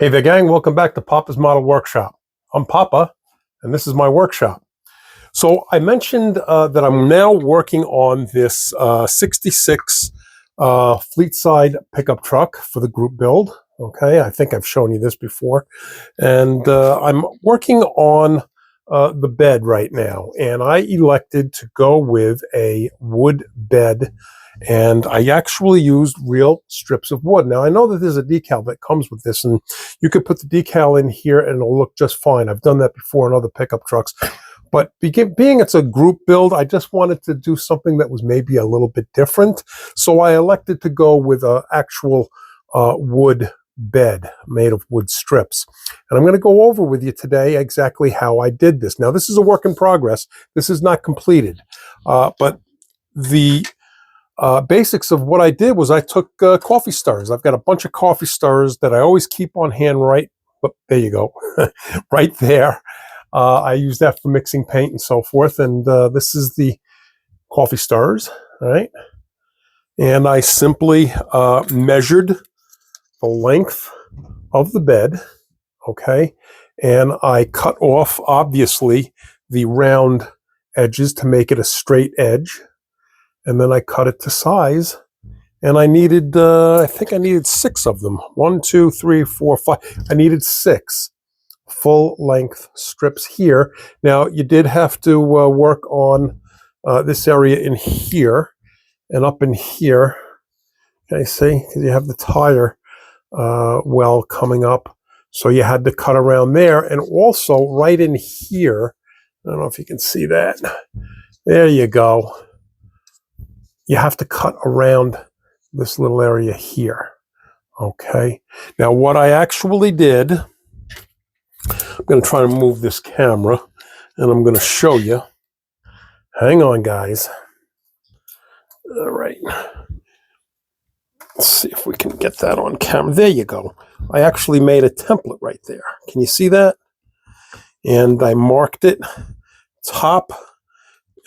Hey there, gang. Welcome back to Papa's Model Workshop. I'm Papa, and this is my workshop. So I mentioned that I'm now working on this 66 fleet-side pickup truck for the group build. Okay, I think I've shown you this before. And I'm working on the bed right now, and I elected to go with a wood bed, and I actually used real strips of wood. Now, I know that there's a decal that comes with this, and you could put the decal in here and it'll look just fine. I've done that before in other pickup trucks. But being it's a group build, I just wanted to do something that was maybe a little bit different. So I elected to go with an actual wood bed made of wood strips. And I'm going to go over with you today exactly how I did this. Now, this is a work in progress. This is not completed. But the basics of what I did was I took coffee stirrers. I've got a bunch of coffee stirrers that I always keep on hand there you go, right there. I use that for mixing paint and so forth. And this is the coffee stirrers, all right? And I simply measured the length of the bed, okay? And I cut off, obviously, the round edges to make it a straight edge. And then I cut it to size. And I needed, I think I needed 6 of them. 1, 2, 3, 4, 5. I needed 6 full-length strips here. Now, you did have to work on this area in here and up in here. Okay, see? Because you have the tire well coming up. So you had to cut around there. And also right in here, I don't know if you can see that. There you go. You have to cut around this little area here. Okay. Now, what I actually did, I'm going to try to move this camera, and I'm going to show you. Hang on, guys. All right. Let's see if we can get that on camera. There you go. I actually made a template right there. Can you see that? And I marked it top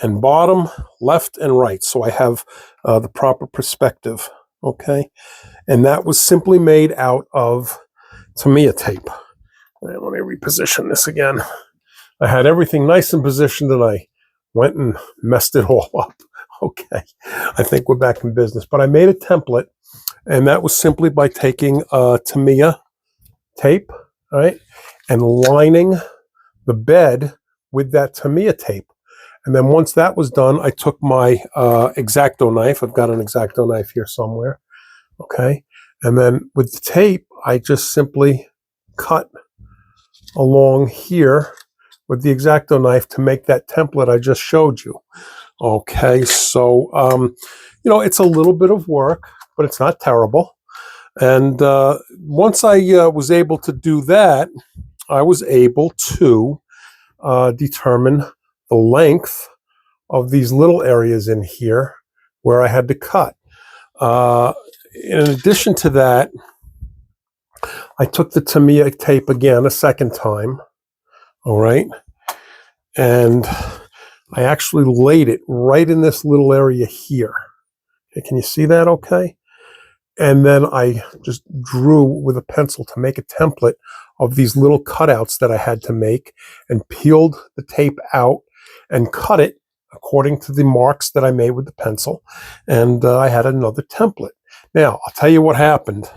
and bottom, left and right. So I have the proper perspective. Okay. And that was simply made out of Tamiya tape. Let me reposition this again. I had everything nice and positioned, and I went and messed it all up. Okay, I think we're back in business. But I made a template, and that was simply by taking Tamiya tape, all right, and lining the bed with that Tamiya tape. And then once that was done, I took my X-Acto knife. I've got an X-Acto knife here somewhere. Okay, and then with the tape, I just simply cut along here with the X-Acto knife to make that template I just showed you. Okay, so, it's a little bit of work, but it's not terrible. And once I was able to do that, I was able to determine the length of these little areas in here where I had to cut. In addition to that, I took the Tamiya tape again a second time, all right, and I actually laid it right in this little area here. Okay, can you see that okay? And then I just drew with a pencil to make a template of these little cutouts that I had to make, and peeled the tape out and cut it according to the marks that I made with the pencil. And I had another template. Now, I'll tell you what happened.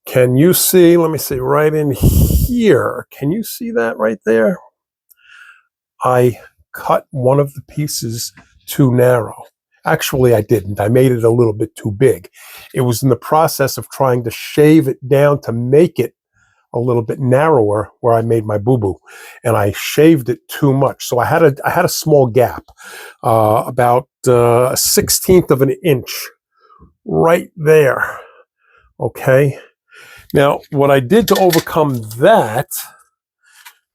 Can you see, let me see, right in here. Can you see that right there? I cut one of the pieces too narrow. Actually, I didn't. I made it a little bit too big. It was in the process of trying to shave it down to make it a little bit narrower where I made my boo-boo. And I shaved it too much. So I had a small gap, about a 1/16 of an inch right there. Okay. Now, what I did to overcome that,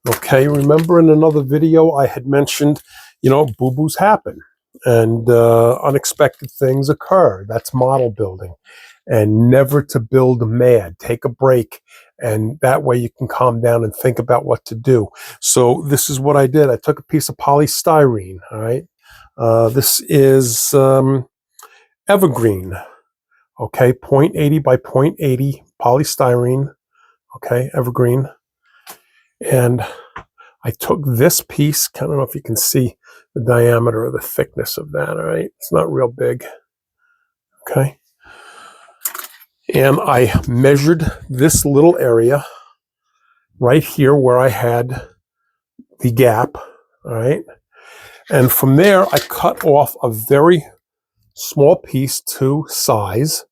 okay, remember in another video I had mentioned, boo-boos happen and unexpected things occur. That's model building. And never to build mad. Take a break, and that way you can calm down and think about what to do. So this is what I did. I took a piece of polystyrene, all right? This is evergreen. Okay, 0.80 by 0.80 polystyrene. okay, evergreen. And I took this piece, I don't know if you can see the diameter or the thickness of that, all right? It's not real big, okay? And I measured this little area right here where I had the gap, all right? And from there, I cut off a very small piece to size,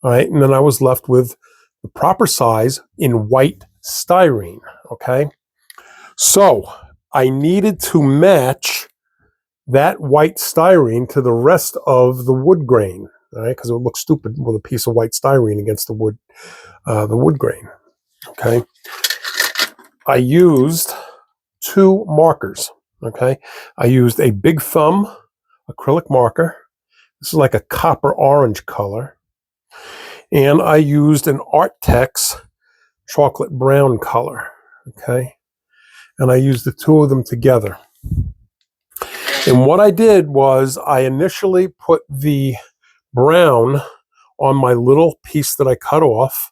all right? And then I was left with the proper size in white styrene, okay? So I needed to match that white styrene to the rest of the wood grain, all right? Because it would look stupid with a piece of white styrene against the wood grain, okay? I used 2 markers, okay? I used a Big Thumb acrylic marker. This is like a copper orange color. And I used an Artex chocolate brown color, okay? And I used the 2 of them together. And what I did was I initially put the brown on my little piece that I cut off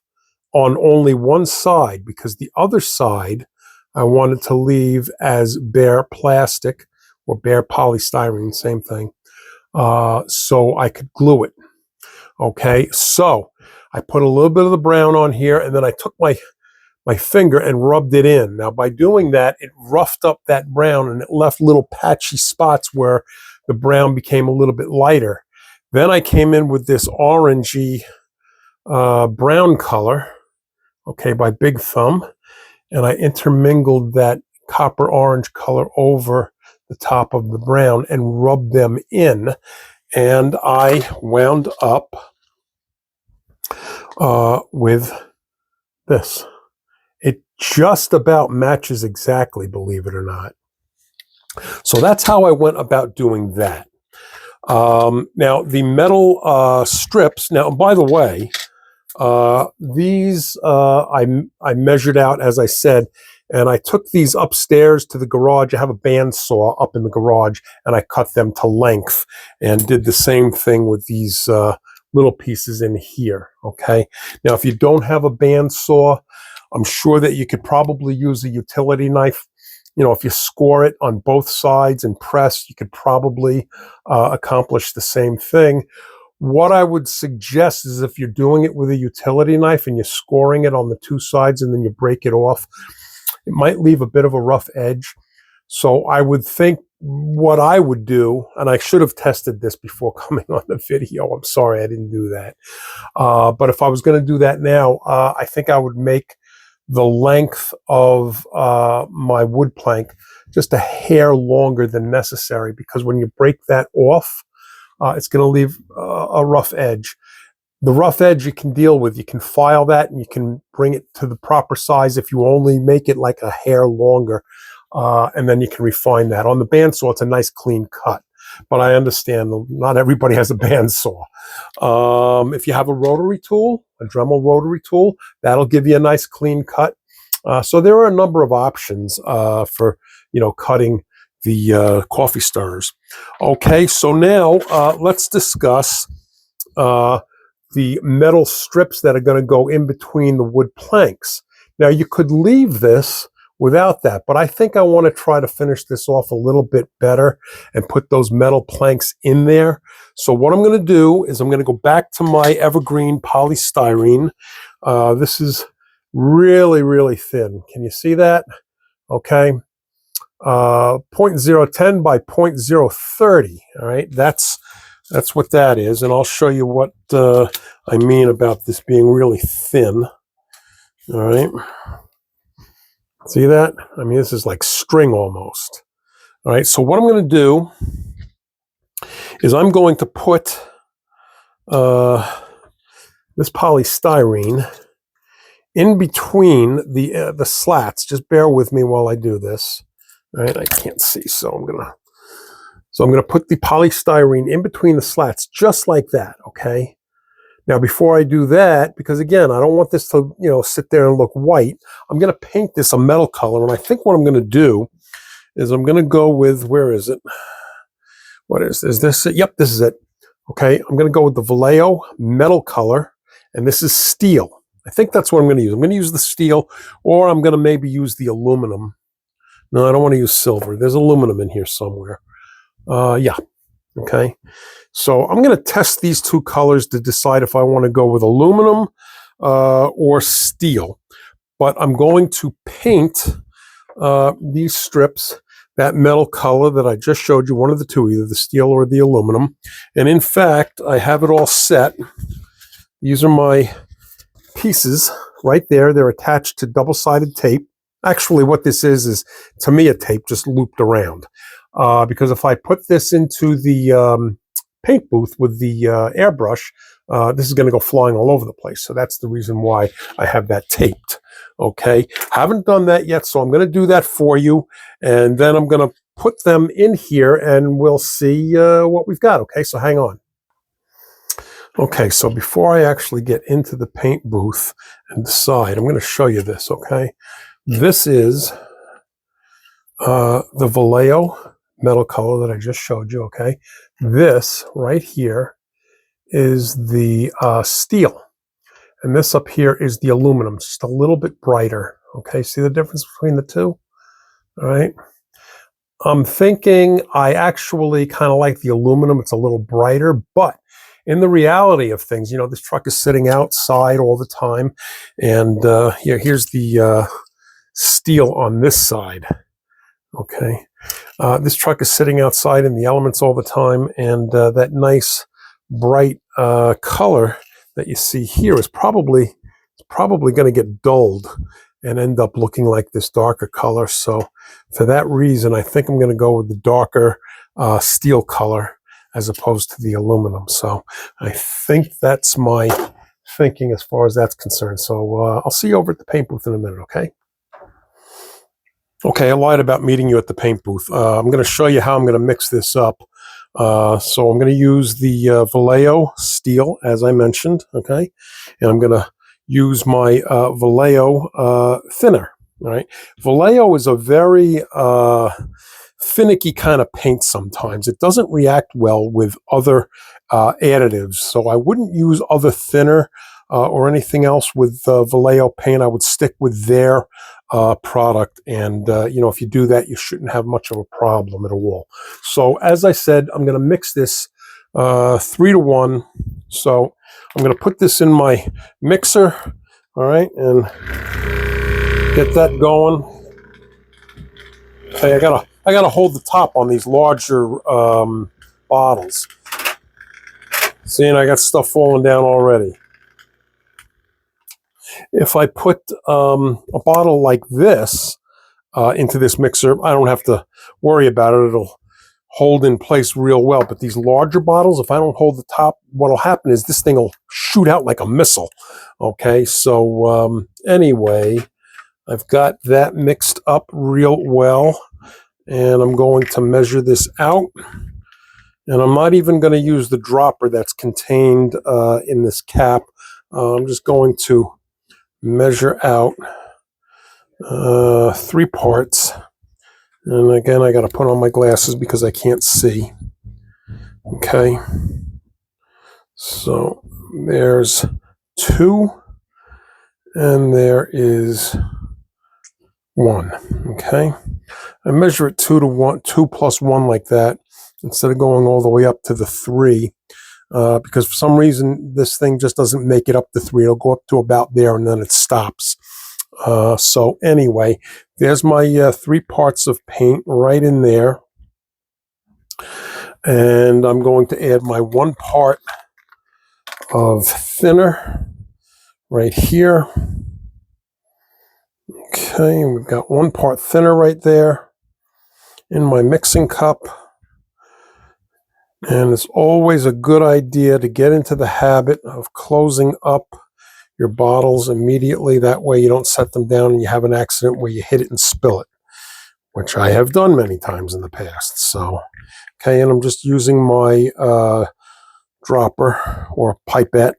on only one side, because the other side I wanted to leave as bare plastic or bare polystyrene, same thing, so I could glue it. Okay, so I put a little bit of the brown on here, and then I took my finger and rubbed it in. Now, by doing that, it roughed up that brown, and it left little patchy spots where the brown became a little bit lighter. Then I came in with this orangey brown color, okay, by Big Thumb, and I intermingled that copper orange color over the top of the brown and rubbed them in, and I wound up with this. It just about matches exactly, believe it or not. So that's how I went about doing that. Now, the metal strips, now, by the way, these I measured out, as I said, and I took these upstairs to the garage. I have a bandsaw up in the garage, and I cut them to length and did the same thing with these little pieces in here, okay? Now, if you don't have a bandsaw, I'm sure that you could probably use a utility knife. You know, if you score it on both sides and press, you could probably accomplish the same thing. What I would suggest is if you're doing it with a utility knife and you're scoring it on the 2 sides and then you break it off, it might leave a bit of a rough edge. So I would think what I would do, and I should have tested this before coming on the video. I'm sorry I didn't do that. But if I was going to do that now, I think I would make the length of my wood plank just a hair longer than necessary, because when you break that off, it's going to leave a rough edge. The rough edge you can deal with. You can file that and you can bring it to the proper size if you only make it like a hair longer, and then you can refine that. On the bandsaw, it's a nice clean cut, but I understand not everybody has a bandsaw. If you have a rotary tool, a Dremel rotary tool, that'll give you a nice clean cut. So there are a number of options for cutting the coffee stirrers. Okay, so now let's discuss the metal strips that are going to go in between the wood planks. Now, you could leave this without that, but I think I want to try to finish this off a little bit better and put those metal planks in there. So what I'm going to do is I'm going to go back to my evergreen polystyrene. This is really, really thin. Can you see that? Okay. 0.010 by 0.030. All right. That's what that is. And I'll show you what I mean about this being really thin. All right. See that? I mean, this is like string almost. All right. So what I'm going to do is I'm going to put this polystyrene in between the slats. Just bear with me while I do this. All right. I can't see, so I'm going to put the polystyrene in between the slats, just like that, okay? Now, before I do that, because again, I don't want this to, sit there and look white, I'm going to paint this a metal color, and I think what I'm going to do is I'm going to go with, where is it? What is this? Yep, this is it. Okay, I'm going to go with the Vallejo metal color, and this is steel, I think that's what I'm going to use. I'm going to use the steel, or I'm going to maybe use the aluminum. No, I don't want to use silver. There's aluminum in here somewhere. Yeah. Okay. So I'm going to test these two colors to decide if I want to go with aluminum or steel. But I'm going to paint these strips that metal color that I just showed you, one of the two, either the steel or the aluminum. And in fact, I have it all set. These are my pieces right there. They're attached to double-sided tape. Actually, what this is to me, a tape just looped around. Because if I put this into the paint booth with the airbrush, this is going to go flying all over the place. So that's the reason why I have that taped. Okay, haven't done that yet, so I'm going to do that for you, and then I'm going to put them in here, and we'll see what we've got. Okay, so hang on. Okay, so before I actually get into the paint booth and decide, I'm going to show you this. Okay, this is the Vallejo metal color that I just showed you. Okay, this right here is the steel. And this up here is the aluminum, just a little bit brighter. Okay, see the difference between the two? All right. I'm thinking I actually kind of like the aluminum. It's a little brighter, but in the reality of things, you know, this truck is sitting outside all the time. And here's the steel on this side. Okay. This truck is sitting outside in the elements all the time. And that nice bright color that you see here is probably going to get dulled and end up looking like this darker color. So for that reason, I think I'm going to go with the darker steel color as opposed to the aluminum. So I think that's my thinking as far as that's concerned. So I'll see you over at the paint booth in a minute, okay? Okay, I lied about meeting you at the paint booth. I'm going to show you how I'm going to mix this up. So I'm going to use the Vallejo steel, as I mentioned, okay? And I'm going to use my Vallejo thinner, all right? Vallejo is a very finicky kind of paint sometimes. It doesn't react well with other additives, so I wouldn't use other thinner or anything else with Vallejo paint. I would stick with their product, and you know, if you do that, you shouldn't have much of a problem at all. So as I said, I'm going to mix this 3-to-1. So I'm going to put this in my mixer, all right, and get that going. Okay, I gotta hold the top on these larger bottles. See, and I got stuff falling down already. If I put a bottle like this into this mixer, I don't have to worry about it. It'll hold in place real well. But these larger bottles, if I don't hold the top, what'll happen is this thing will shoot out like a missile. Okay, so anyway, I've got that mixed up real well, and I'm going to measure this out. And I'm not even going to use the dropper that's contained in this cap. I'm just going to measure out 3 parts. And again, I got to put on my glasses because I can't see. Okay. So there's 2, and there is 1. Okay. I measure it 2-to-1, 2 plus 1 like that, instead of going all the way up to the 3. Because for some reason, this thing just doesn't make it up to 3. It'll go up to about there, and then it stops. So anyway, there's my 3 parts of paint right in there. And I'm going to add my 1 part of thinner right here. Okay, we've got 1 part thinner right there in my mixing cup. And it's always a good idea to get into the habit of closing up your bottles immediately. That way you don't set them down and you have an accident where you hit it and spill it, which I have done many times in the past. So, okay, and I'm just using my dropper or pipette.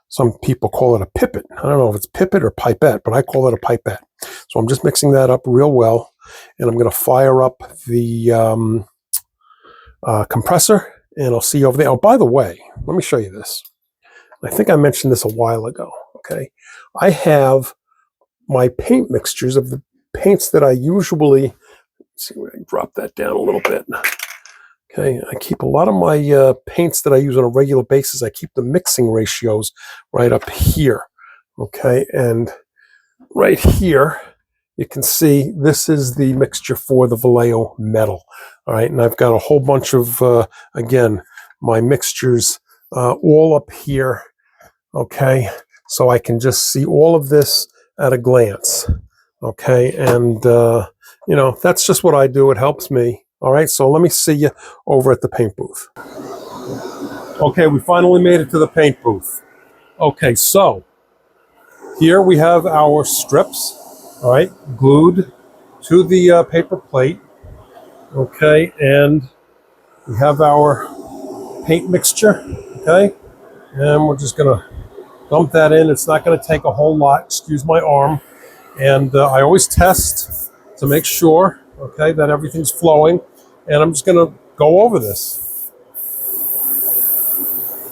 Some people call it a pipette. I don't know if it's pipette or pipette, but I call it a pipette. So I'm just mixing that up real well, and I'm going to fire up the compressor, and I'll see you over there. Oh, by the way, let me show you this. I think I mentioned this a while ago, okay? I have my paint mixtures of the paints that I usually, let's see, I drop that down a little bit. Okay, I keep a lot of my paints that I use on a regular basis. I keep the mixing ratios right up here. Okay, and right here, you can see this is the mixture for the Vallejo metal. All right, and I've got a whole bunch of, again, my mixtures all up here. Okay, so I can just see all of this at a glance. Okay, and, you know, that's just what I do. It helps me. All right, so let me see you over at the paint booth. Okay, we finally made it to the paint booth. Okay, so here we have our strips, all right, glued to the paper plate. Okay, and we have our paint mixture, okay, and we're just gonna dump that in. It's not gonna take a whole lot, excuse my arm. And I always test to make sure, okay, that everything's flowing. And I'm just gonna go over this.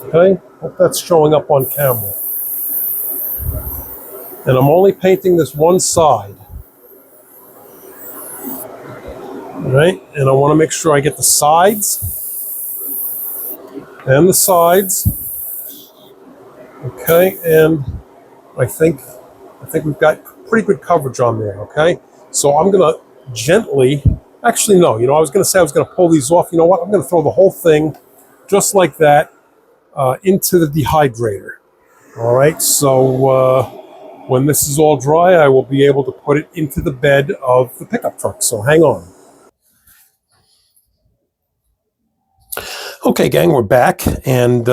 Okay, hope that's showing up on camera. And I'm only painting this one side. All right, and I wanna make sure I get the sides and the sides. Okay, and I think we've got pretty good coverage on there, okay? So I'm gonna gently, actually no, you know, I was gonna say I was gonna pull these off. You know what, I'm gonna throw the whole thing just like that into the dehydrator. All right, so when this is all dry, I will be able to put it into the bed of the pickup truck, so hang on. Okay, gang, we're back, and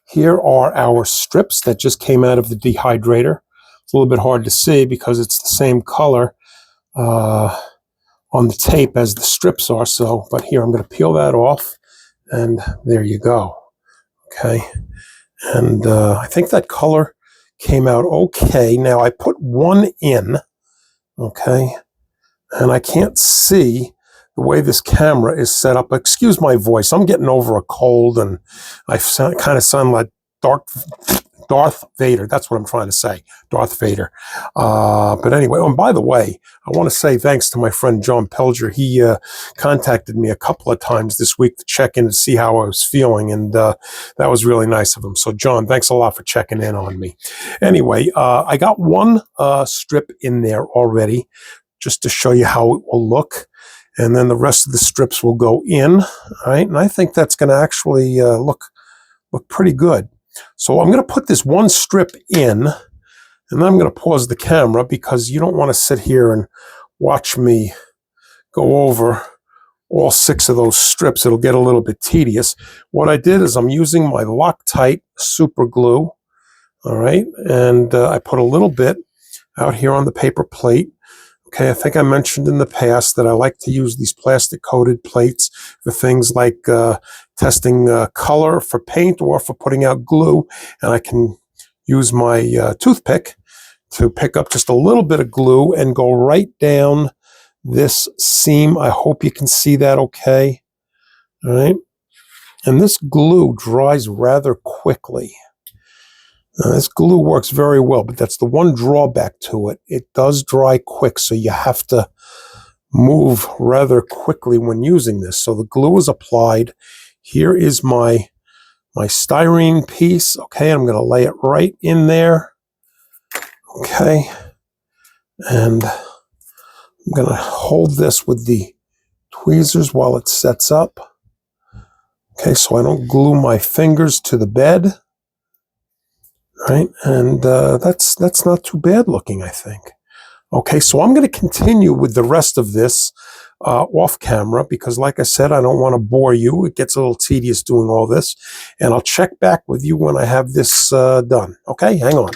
here are our strips that just came out of the dehydrator. It's a little bit hard to see because it's the same color on the tape as the strips are, so, but here I'm going to peel that off, and there you go. Okay, and I think that color came out okay. Now I put one in, okay, and I can't see the way this camera is set up. Excuse my voice, I'm getting over a cold, and I kind of sound like Darth Vader. That's what I'm trying to say, Darth Vader. But anyway, and by the way, I want to say thanks to my friend John Pelger. He contacted me a couple of times this week to check in to see how I was feeling, and that was really nice of him. So John, thanks a lot for checking in on me. Anyway, I got one strip in there already, just to show you how it will look. And then the rest of the strips will go in, all right? And I think that's going to actually look pretty good. So I'm going to put this one strip in, and then I'm going to pause the camera because you don't want to sit here and watch me go over all 6 of those strips. It'll get a little bit tedious. What I did is I'm using my Loctite super glue, all right? And I put a little bit out here on the paper plate. Okay, I think I mentioned in the past that I like to use these plastic-coated plates for things like testing color for paint or for putting out glue. And I can use my toothpick to pick up just a little bit of glue and go right down this seam. I hope you can see that okay. All right. And this glue dries rather quickly. This glue works very well, but that's the one drawback to it. It does dry quick, so you have to move rather quickly when using this. So the glue is applied. Here is my styrene piece. Okay, I'm going to lay it right in there. Okay, and I'm going to hold this with the tweezers while it sets up. Okay, so I don't glue my fingers to the bed. Right, and that's not too bad looking, I think. Okay, so I'm going to continue with the rest of this off camera because, like I said, I don't want to bore you. It gets a little tedious doing all this, and I'll check back with you when I have this done. Okay, hang on.